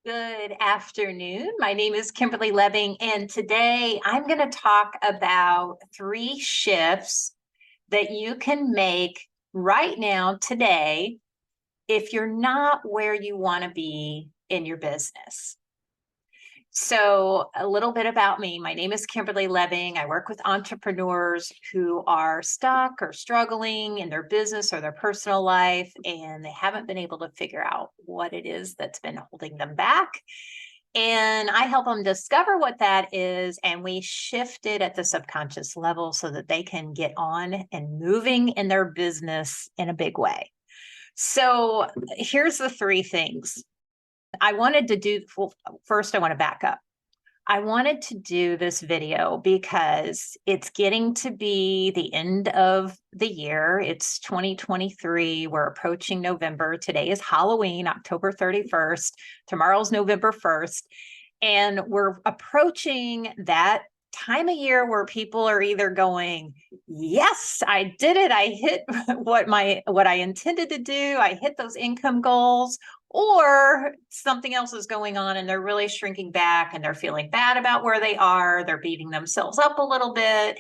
Good afternoon. My name is Kimberly Lebbing, and today I'm going to talk about 3 shifts that you can make right now, today, if you're not where you want to be in your business. So, a little bit about me. My name is Kimberly Lebbing. I work with entrepreneurs who are stuck or struggling in their business or their personal life, and they haven't been able to figure out what it is that's been holding them back. And I help them discover what that is, and we shift it at the subconscious level so that they can get on and moving in their business in a big way. So, here's the 3 things. I wanted to do, well, first, I want to back up. I wanted to do this video because it's getting to be the end of the year. It's 2023. We're approaching November. Today is Halloween, October 31st. Tomorrow's November 1st. And we're approaching that time of year where people are either going, yes, I did it. I hit what I intended to do. I hit those income goals, or something else is going on and they're really shrinking back and they're feeling bad about where they are. They're beating themselves up a little bit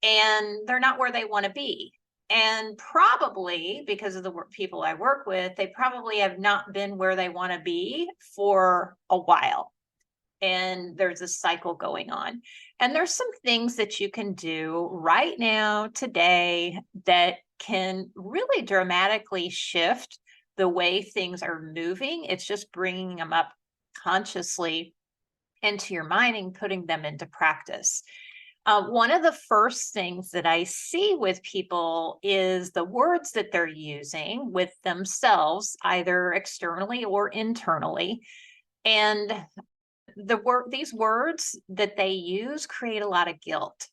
and they're not where they want to be. And probably because of the people I work with, they probably have not been where they want to be for a while. And there's a cycle going on. And there's some things that you can do right now, today, that can really dramatically shift the way things are moving. It's just bringing them up consciously into your mind and putting them into practice. One of the first things that I see with people is the words that they're using with themselves, either externally or internally. And these words that they use create a lot of guilt.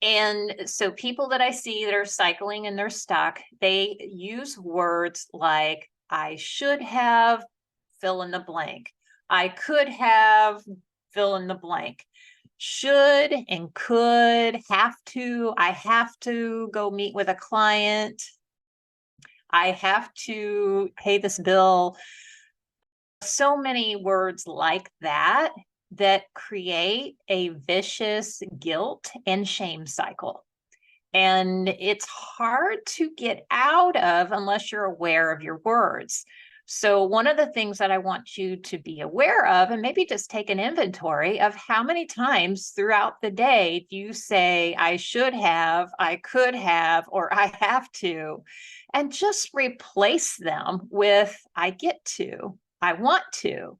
And so people that I see that are cycling and they're stuck, they use words like, I should have, fill in the blank. I could have, fill in the blank. Should and could, have to, I have to go meet with a client. I have to pay this bill. So many words like that create a vicious guilt and shame cycle. And it's hard to get out of unless you're aware of your words. So one of the things that I want you to be aware of, and maybe just take an inventory of how many times throughout the day do you say, I should have, I could have, or I have to, and just replace them with, I get to, I want to,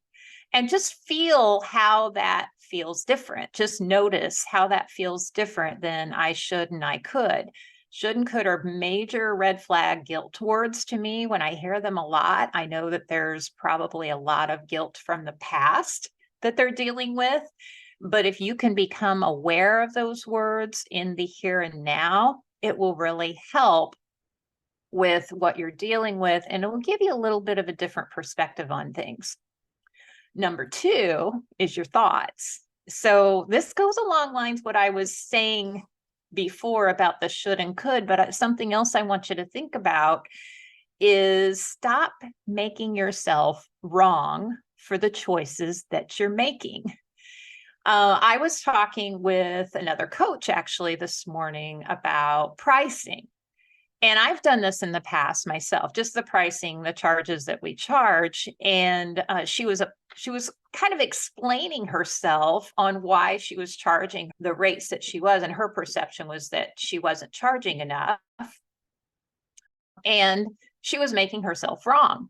and just feel how that feels different. Just notice how that feels different than I should and I could. Should and could are major red flag guilt words to me. When I hear them a lot, I know that there's probably a lot of guilt from the past that they're dealing with. But if you can become aware of those words in the here and now, it will really help with what you're dealing with, and it will give you a little bit of a different perspective on things. Number 2 is your thoughts. So this goes along lines what I was saying before about the should and could, but something else I want you to think about is stop making yourself wrong for the choices that you're making. I was talking with another coach actually this morning about pricing. And I've done this in the past myself, just the pricing, the charges that we charge. And she was kind of explaining herself on why she was charging the rates that she was. And her perception was that she wasn't charging enough. And she was making herself wrong.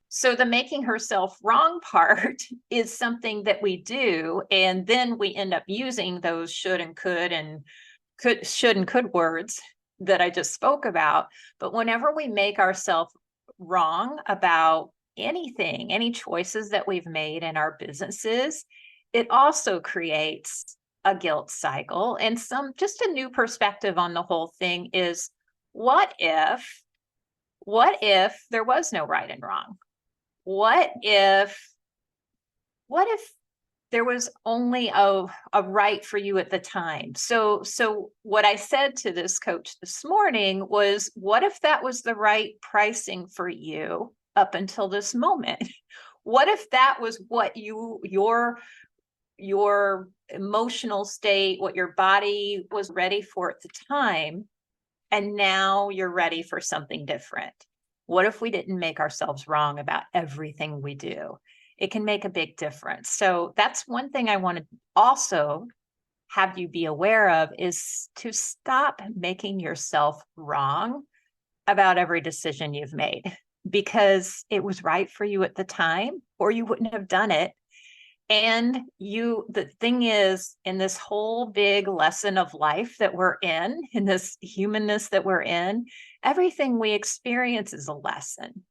So the making herself wrong part is something that we do. And then we end up using those should and could words that I just spoke about. But whenever we make ourselves wrong about anything, any choices that we've made in our businesses, it also creates a guilt cycle. And just a new perspective on the whole thing is, what if there was no right and wrong? What if there was only a right for you at the time? So what I said to this coach this morning was, what if that was the right pricing for you up until this moment? What if that was what your emotional state, what your body was ready for at the time, and now you're ready for something different? What if we didn't make ourselves wrong about everything we do? It can make a big difference. So that's one thing I want to also have you be aware of, is to stop making yourself wrong about every decision you've made, because it was right for you at the time, or you wouldn't have done it. And the thing is, in this whole big lesson of life that we're in this humanness that we're in, everything we experience is a lesson.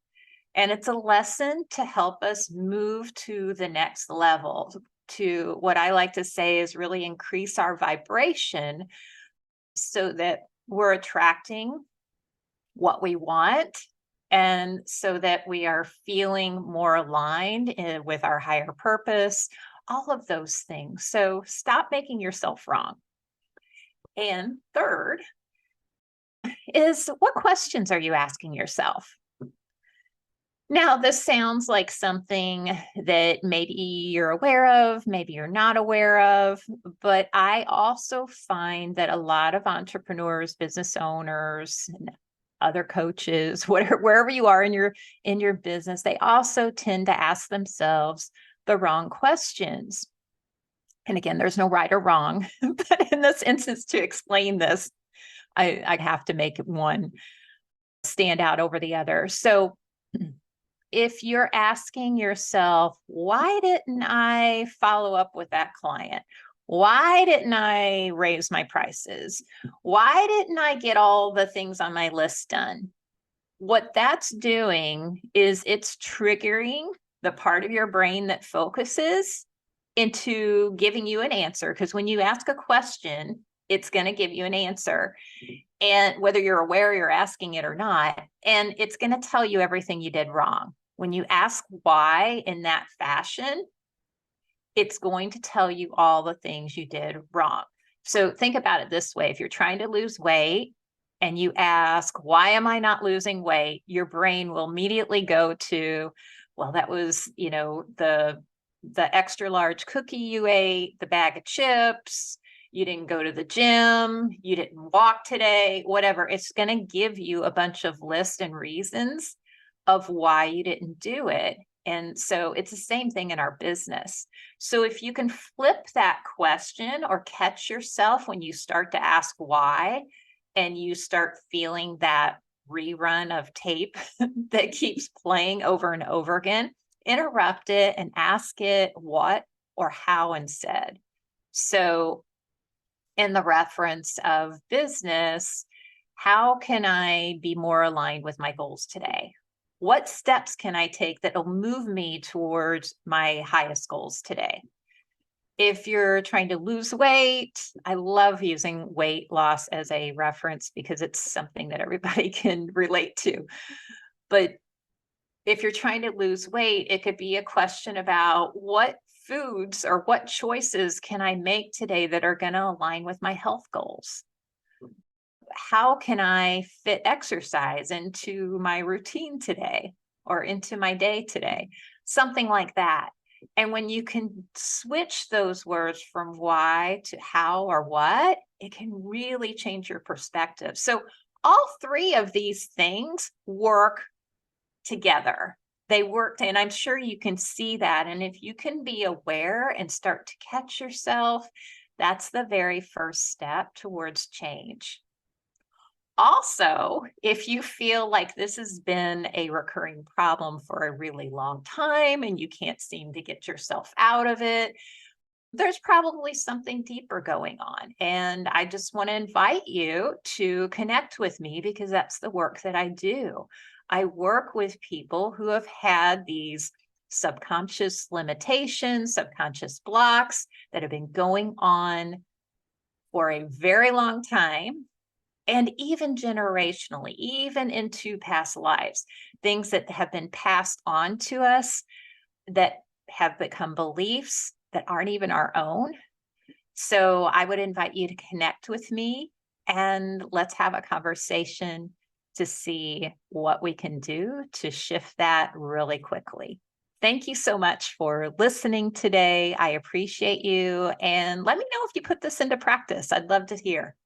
And it's a lesson to help us move to the next level, to what I like to say is really increase our vibration so that we're attracting what we want, and so that we are feeling more aligned with our higher purpose, all of those things. So stop making yourself wrong. And third is, what questions are you asking yourself? Now, this sounds like something that maybe you're aware of, maybe you're not aware of, but I also find that a lot of entrepreneurs, business owners, and other coaches, wherever you are in your business, they also tend to ask themselves the wrong questions. And again, there's no right or wrong, but in this instance, to explain this, I have to make one stand out over the other. So if you're asking yourself, why didn't I follow up with that client? Why didn't I raise my prices? Why didn't I get all the things on my list done? What that's doing is it's triggering the part of your brain that focuses into giving you an answer. Because when you ask a question, it's going to give you an answer. And whether you're aware you're asking it or not, and it's going to tell you everything you did wrong. When you ask why in that fashion, it's going to tell you all the things you did wrong. So think about it this way. If you're trying to lose weight and you ask, why am I not losing weight? Your brain will immediately go to, well, that was, the extra large cookie you ate, the bag of chips, you didn't go to the gym, you didn't walk today, whatever. It's going to give you a bunch of lists and reasons of why you didn't do it. And so it's the same thing in our business. So if you can flip that question or catch yourself when you start to ask why, and you start feeling that rerun of tape that keeps playing over and over again, interrupt it and ask it what or how instead. So in the reference of business, how can I be more aligned with my goals today? What steps can I take that will move me towards my highest goals today? If you're trying to lose weight, I love using weight loss as a reference because it's something that everybody can relate to. But if you're trying to lose weight, it could be a question about what foods or what choices can I make today that are going to align with my health goals? How can I fit exercise into my routine today or into my day today? Something like that. And when you can switch those words from why to how or what, it can really change your perspective. So all three of these things work together. They worked, and I'm sure you can see that. And if you can be aware and start to catch yourself, that's the very first step towards change. Also, if you feel like this has been a recurring problem for a really long time and you can't seem to get yourself out of it, there's probably something deeper going on. And I just want to invite you to connect with me because that's the work that I do. I work with people who have had these subconscious limitations, subconscious blocks that have been going on for a very long time. And even generationally, even into past lives, things that have been passed on to us that have become beliefs that aren't even our own. So I would invite you to connect with me and let's have a conversation to see what we can do to shift that really quickly. Thank you so much for listening today. I appreciate you. And let me know if you put this into practice. I'd love to hear.